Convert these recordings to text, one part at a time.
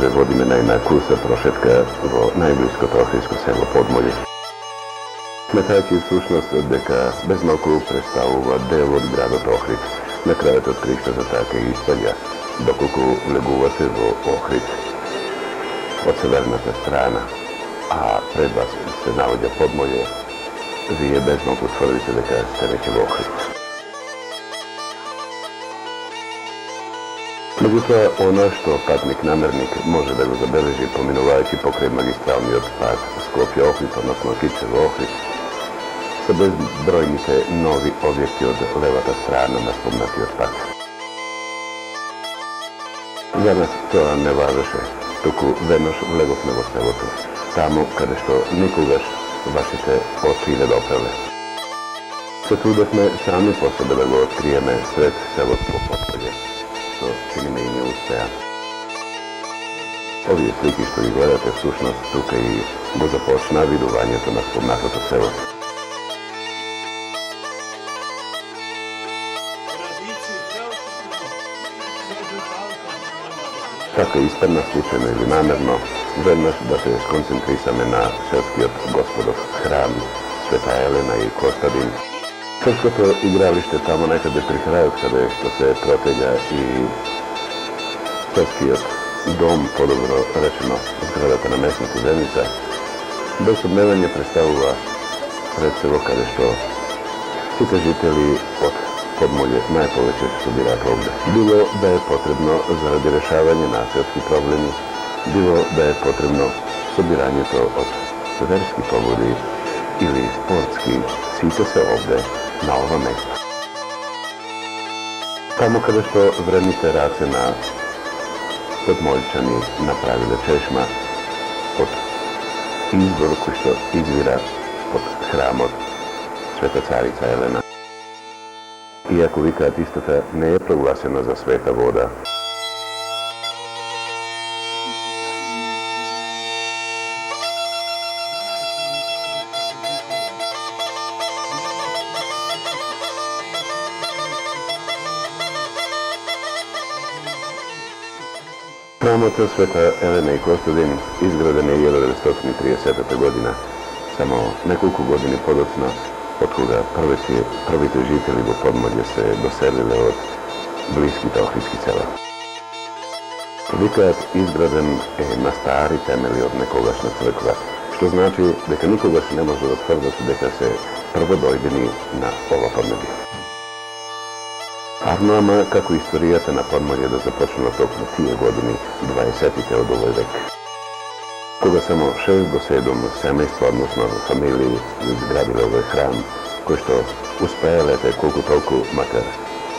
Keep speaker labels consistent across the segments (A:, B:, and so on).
A: Ве водиме на една курса прошетка во најблиското охридско село Подмолје. Сметајќи всушност дека безмалку представува дел од градот Охрид, на крајот открихте за така и испаѓа, доколку влегувате во Охрид од северната страна, а пред вас се наоѓа Подмолје, вие безмалку тврдите дека сте веќе во Охрид. Меѓутоа, она што патник-намерник може да го забележи поминувајќи покрај магистралниот пат Скопје-Охрид, односно Кичево-Охрид, се безбројните нови објекти од левата страна на спомнатиот пат. За нас тоа не важеше, туку веднаш влеговме во селото, таму каде што никогаш вашите очи не допреле. Се трудевме сами по себе да го откриеме сред селото Подмолје, што чини и не успеа. Овие слики што ги гледате всушност тука и го започна видувањето на спомнатото село. Така испадна случајно или намерно, веднаш да се сконцентрисаме на селскиот господов храм Света Елена и Костадин. Селското игралиште тамо некаде при крајот, каде што се протега и селскиот дом, подобро речено, зградата на местната земјица, без сомневање представува пред село каде што сите жители од Подмолје најповеќе се собираат овде. Било да е потребно заради решавање на селски проблеми, било да е потребно собирањето од верски поводи или спортски, сите се овде на ова место. Тамо каде што вредните раце на подмолјчани направиле чешма од извор кој што извира од храмот Света Царица Елена. Иако викаат истата не е прогласена за света вода. Храмот Света Елена и Костадин изграден е 1930 година, само неколку години подоцна, откога првите жители во Подмолје се доселиле од блиските охридски села. Викаат изграден е на стари темели од некогашна црква, што значи дека никогаш не може да тврдат дека се прводојдени на ова поднебие. Арно, ама како историјата на Подмолје да започнала токму тие години, 20-тите од овој век. Кога само 6 до 7 семејства, односно фамилии, изградиле овој храм, кој што успеелете колку толку, макар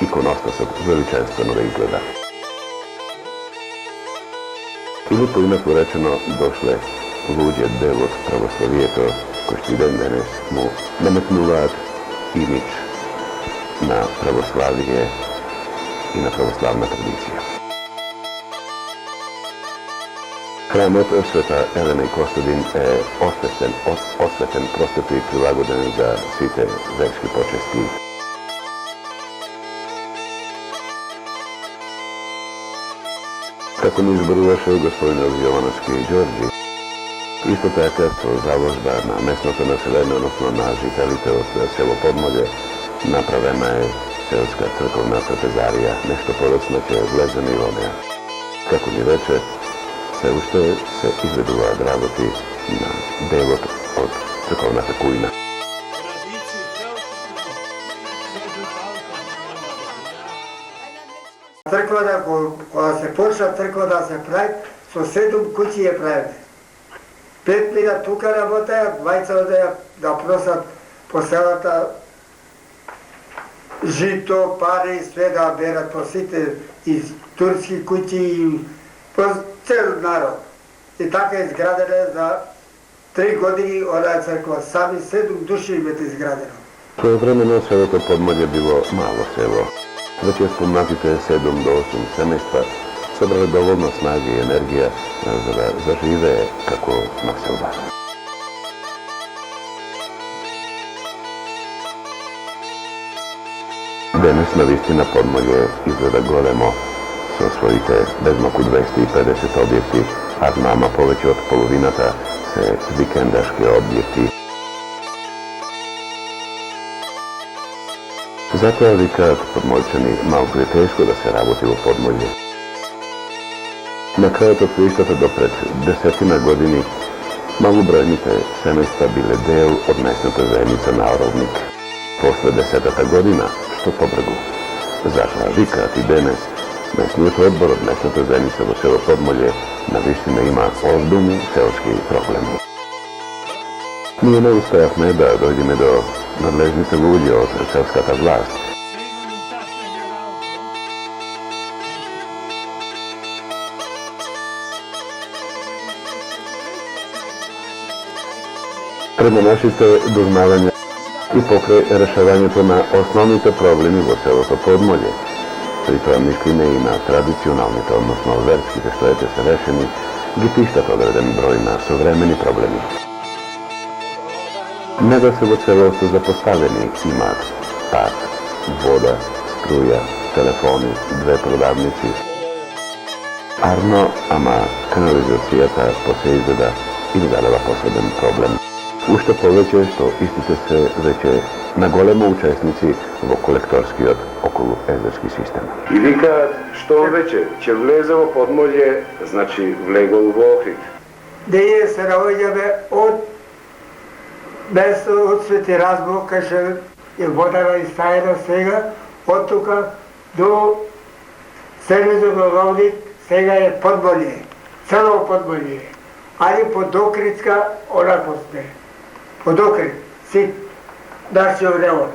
A: иконостасот величествено да изгледа. Или поинаку речено, дошле луѓе дел од православието, кои што и ден денес му наметнуваат имидж на православие и на православна традиција. Храмот Света Елена и Костадин е осветен, простото и прилагоден за сите верски почести. Како ни изборуваше господинот Јовановски и Ѓорѓи, исто така со заложба на местното население, односно на жителите од село Подмолје, направена е селска црковна трапезарија, нешто подоцна ќе влеземе и во неа. Како ни рече, се уште се изведуваат работи на делот од црковната кујна.
B: Црквата, кога се почна црква да се прави, со 7 куќи ја правиме. 5 мина тука работеа, 2 одеа да просат по селата жито, пари, све да берат по сите из турски куќи и по цел народ. И така изградена за 3 години онаа црква. Сами 7 души имате изградено.
A: Своевремено селото Подмолје било мало село. Веќе спомнатите 7 до 8 семејства собрале доволно снага и енергија за да заживее како населба. Денес навистина Подмолје изгледа големо, со своите безмалку 250 објекти, а знама повеќе од половината се викендашки објекти. Затоа викаат подмолчани малку е тешко да се работи во подмолје. На крајот од приштата до пред 10 години малобројните семејства биле дел од местната заедница на Оровник. После 10-та година, што побрегу. Затоа викаат и денес, местниот одбор од местната заедница во село Подмолје навистина има озбилни селски проблеми. Ние не успеавме да дојдеме до надлежните луѓе од селската власт. Према нашите дознавања и покрај решавањето на основните проблеми во селото Подмолје, при тоа мислиме и на традиционалните, односно верските, што ете се решени, ги тиштат одреден број на современи проблеми. Не да се во целост запоставени имаат пат, вода, струја, телефони, 2 продавници. Арно, ама канализацијата посе изгледа и задава последен проблем. Уште повеќе што истите се веќе на големо учесници во колекторскиот околу езерски систем.
C: И викаат што веќе ќе влезе во Подмолје, значи влегол во Охрид.
B: Деје се наоѓаме од место од Свети Разбор, кај што е водава и стајна сега, од тука до селото на Оровник, сега е Подмолје, цело Подмолје, али под Охридска онако сме. Под Охрид, сит, нашиот район.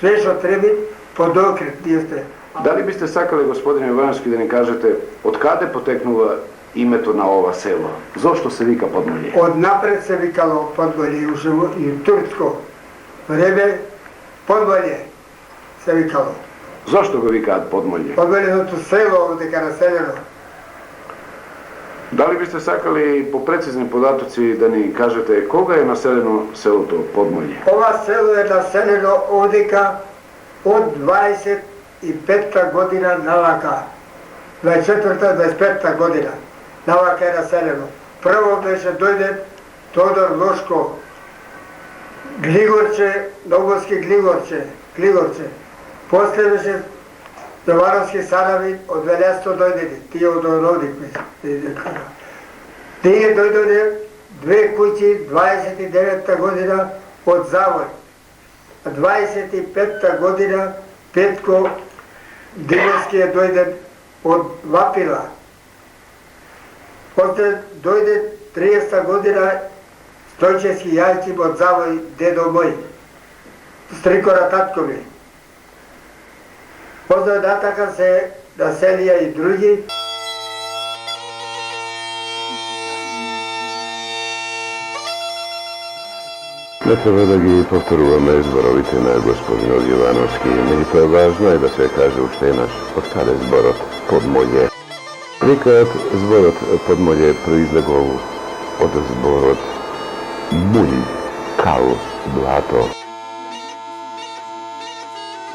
B: Све што треба, под Охрид, ние сте.
C: Дали бисте сакале, господине Ивановски, да ни кажете од каде потекнува името на ова село? Зошто се вика Подмолје?
B: Од напред се викало Подмолје, уште и турско време Подмолје се викало.
C: Зошто го викаат Подмолје?
B: Подмолјеното село дека населено.
C: Дали бисте сакали по прецизни податоци да ни кажете кога е населено селото Подмолје?
B: Ова село е населено одека од 25-та година навака. 24-та, 25-та година навака е населено. Прво беше дојде Тодор Лошко, Глигорче, Новоски Глигорче. После беше Јовановски Сарави од Велесто дојдени, тие од Оровник беше. Тие дојдоде 2 куќи 29-та година од Завој. 25-та година Петко Димовски е дојден од Вапила. После дојде 30-та година Стојчевски Јајчим од Завој, дедо мој, Стрикора таткови. После натака се населија и други.
A: Не треба да ги повторуваме зборовите на господинот Јовановски, меѓутоа важно е да се каже уште еднаш од каде зборот Подмолје. Викаат зборот Подмолје произлегол од зборот мулј, кал, блато.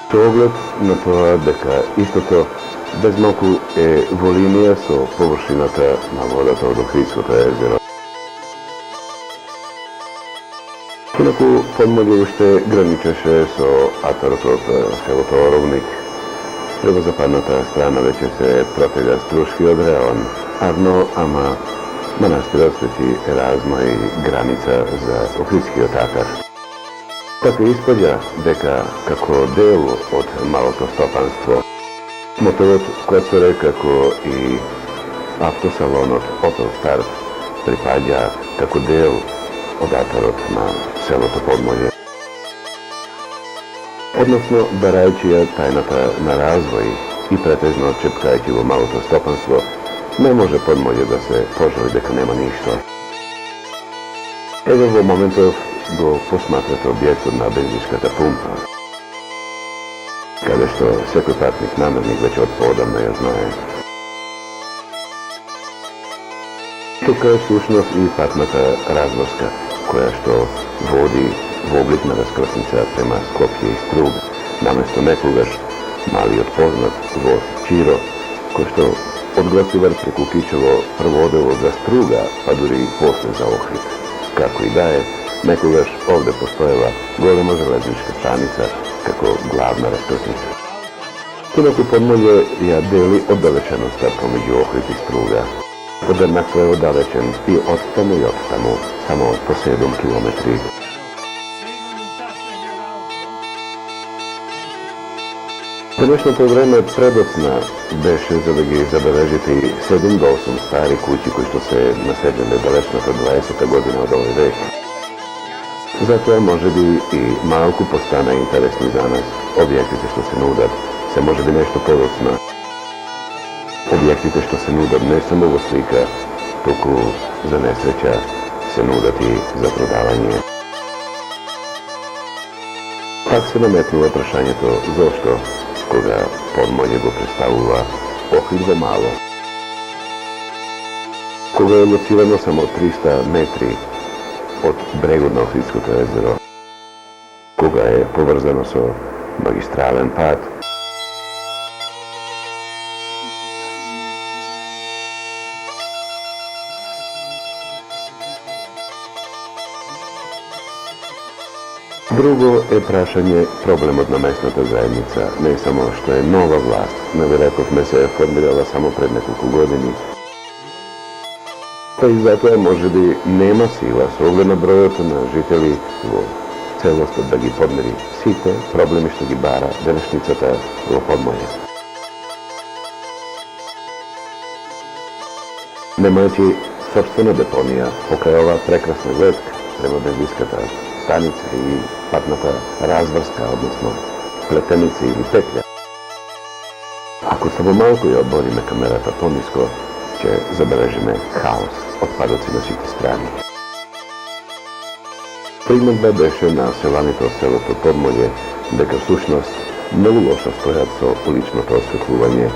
A: Со оглед на тоа дека истото безмалку е во линија со површината на водата од Охридското езеро. Инаку Подмолје уште граничеше со атарот од селото Оровник. Прево западната страна веќе се протега Струшкиот район, Арно, ама манастирот Свети Еразмо и граница за Охридскиот атар. Така испаѓа дека како дел од малото стопанство, мотовот Коцаре како и автосалонот Опел Старт припаѓа како дел од атарот на селото Подмолје. Односно, барајќи ја тајната на развој и претежно чепкајќи во малото стопанство, не може Подмолје да се пожали дека нема ништо. Ево во моментов го посматрате објектот на бензинската пумпа, каде што секој патник намерник веќе од поодамна ја знае. Тука е всушност и патната разврска, која што води во облик на раскрсница према Скопје и Струг, наместо некогаш малиот познат воз Чиро, кој што од Гостивар преку Кичево проводело за Струга, па дури и после за Охрид. Како и да е, некогаш овде постоела голема железничка станица како главна раскрсница. Инаку подмолје ја дели оддалеченоста помеѓу Охрид и Струга. Одеднакво е оддалечен и од таму, само по 7 километри. Денешното време предоцна беше за да ги забележите и 7 до 8 стари куќи кои што се населиле далечната 20-та година од овој век. Затоа може би и малку постана интересни за нас. Објектите што се нудат се може би нешто подоцна. Објектите што се нудат не само во слика, туку за несреќа се нудат и за продавање. Пак се наметнува прашањето зошто кога подмолје го представува Охрид во мало. Кога е лоцирано само 300 метри од брегот на Охридското езеро, кога е поврзано со магистрален пат, Друго е прашање проблемот на местната заедница, не само што е нова власт, наверојатно се е формирала само пред неколку години. Па и затоа може би нема сила со оглед на бројот на жители во целост да ги подмери сите проблеми што ги бара денешницата во Подмолје. Немајќи собствена депонија покрај оваа прекрасна гледка према бензинската станица и патната разврска, односно плетеница или петља. Ако само малку ја обориме камерата пониско, ќе забележиме хаос, отпадоци на сите страни. Примедба беше на селаните од селото Подмолје дека всушност многу лошо стојат со уличното осветлување.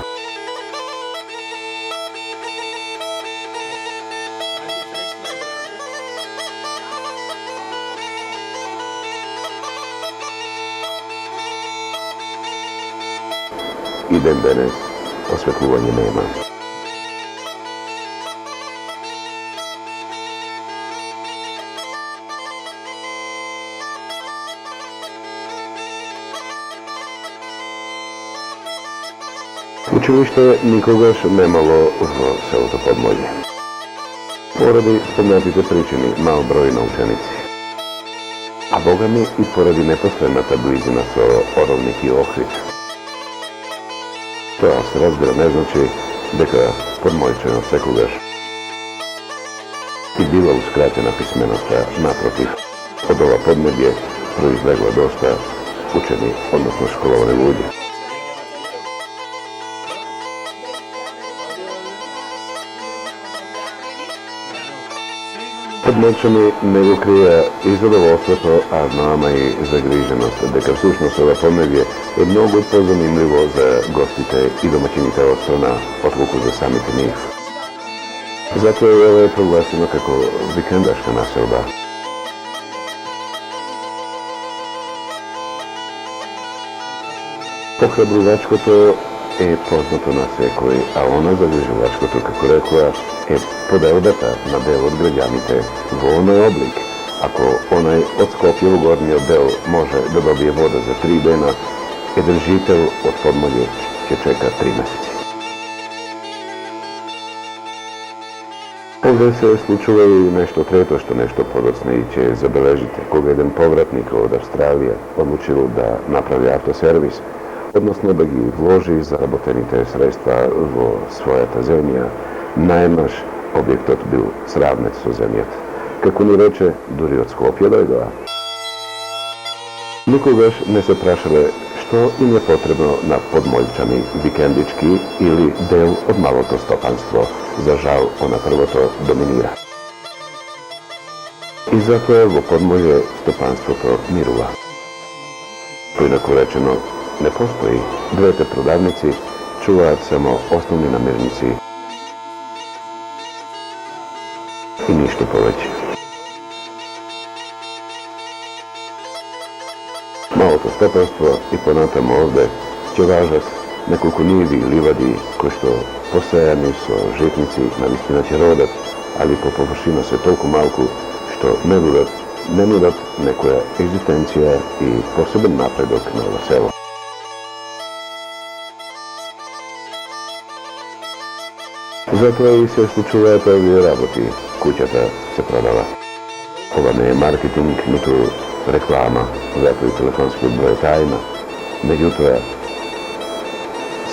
A: И ден денес осветлување нема. Училиште никогаш немало во селото Подмолје. Поради спомнатите причини мал број на ученици. А богами и поради непосредната близина со Оровник и Охрид. Тоа се разбира не значи дека подмојчанот секогаш и била ускратена писменоста, напротив, од ова поднебје произлегла доста учени, односно школовани луѓе. Подмојчани не го крија и задоволството, а знама и загриженост, дека всушност ова поднебје е многу позанимливо за гостите и домаќините од страна, отколку за самите нив. Затоа ова е прогласено како викендашка населба. Похрабрувачкото е познато на секој, а она загрижувачкото, како рекоа, е поделбата на дел од граѓаните во оној облик. Ако онај од Скопје во горниот дел може да добие вода за 3 дена, еден жител од Подмолје ќе чека 3 месеци. Овде се случува и нешто трето што нешто подоцна и ќе забележите, кога еден повратник од Австралија одлучил да направи автосервис, односно да ги вложи заработените средства во својата земја, најмаш објектот бил сравнет со земјата. Како ни рече, дури од Скопје дојдоа. Никогаш не се прашале што им е потребно на подмолјчани, викендички или дел од малото стопанство. За жал, она првото доминира. И затоа во Подмолје стопанството мирува. Поинаку речено, не постои. Двете продавници чуваат само основни намирници и ништо повеќе. Малото стопанство и понатамо овде ќе важат неколку ниви и ливади кои што посејани со житници навистина ќе родат, али по површина се толку малку што не нудат некоја екзистенција и посебен напредок на ова село. Затоа и се случуваат овие работи. Куќата се продава. Ова не е маркетинг, ниту реклама, затоа и телефонскиот број тајна. Меѓутоа,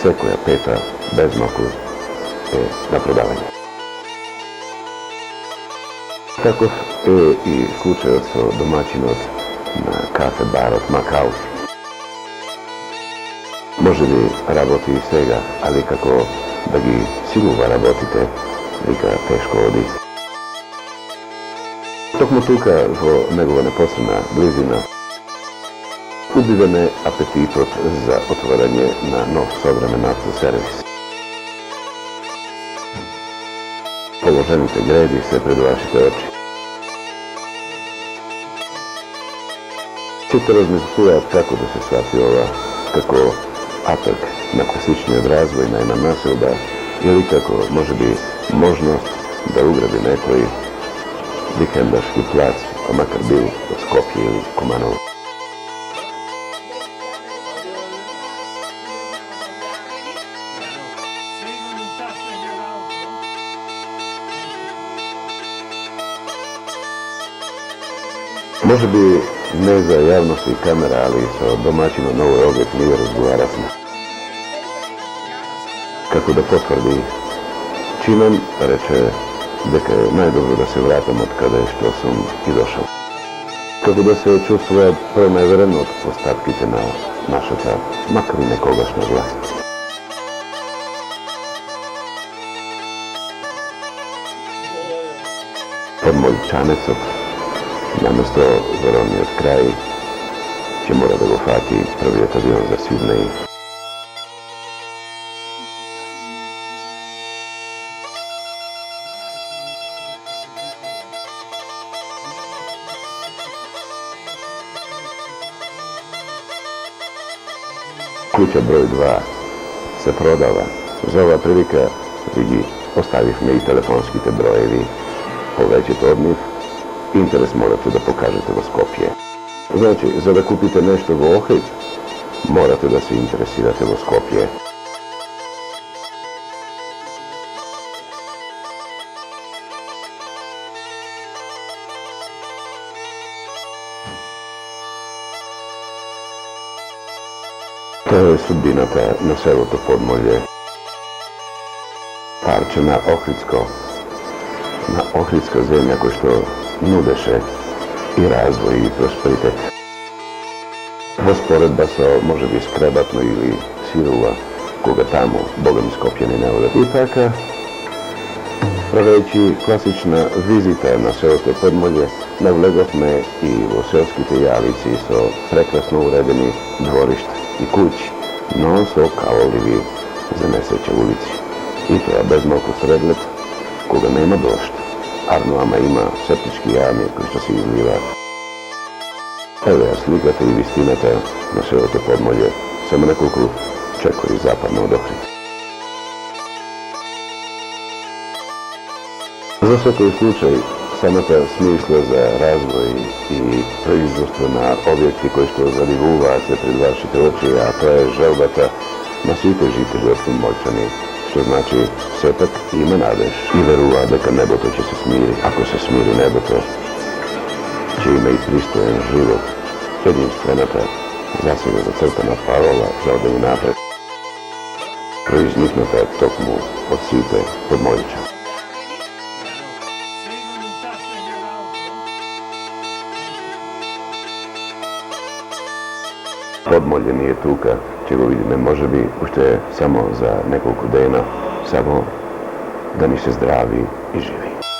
A: секоја пета без малку е на продавање. Таков е и случајот со домаќинот на кафе-барот Макаус. Може би работи и сега, али како да ги силува работите, вика тешко оди. Токму тука, во негова непосредна близина, убивен е апетитот за отворање на нов современ автосервис. Положените греди се пред вашите очи. Сите размислуваат како да се свати ова, како атак на класичниот развој на една населба или како, може би, можност да уграби некој викендашки плац, а макар бил во Скопје или Куманово. Може би не за јавност и камера, али со домаќинот на овој објект ние разговаравме. Како да потврди, чинам рече дека е најдобро да се вратам од каде што сум и дошол. Како да се чувствува проневерен од постапките на нашата, макар и некогашна власт. Подмолчанецот, наместо веровниот крај, ќе мора да го фати првиот авион за Сиднеј. Куќа број 2 се продава. За ова прилика ви ги оставивме и телефонските броеви. Повеќето од нив интерес морате да покажете во Скопје. Значи, за да купите нешто во Охрид, морате да се интересирате во Скопје. Тоа е судбината на селото Подмолје. Парче на Охридска земја кој што нудеше и развој и просперитет. Во споредба со, може би, Скребатно или Сирува, кога таму богами Скопјани не одат. И така, правејќи класична визита на селото Подмолје, навлеговме и во селските јалици со прекрасно уредени дворишта и куќи, но со калоливи за месече улици. И тоа без малку средлет, кога нема дошт. Арно, ама има септички јами кои што се изливаат. Еве ја сликата и вистината на селото Подмолје, само неколку чекори западно од Охрид. За секој случај, самата смисла за развој и производство на објекти кои што заливуваат се пред вашите очи, а тоа е желбата на сите жители од Подмолчани, што значи сепак има надеж и верува дека небото ќе се смири. Ако се смири небото, ќе има и пристоен живот. Единствената засега зацртана парола за одење напред, произникната токму од сите подмоличани. Подмолје ни е тука, ќе го видиме можеби уште само за неколку дена, само да ни се здрави и живи.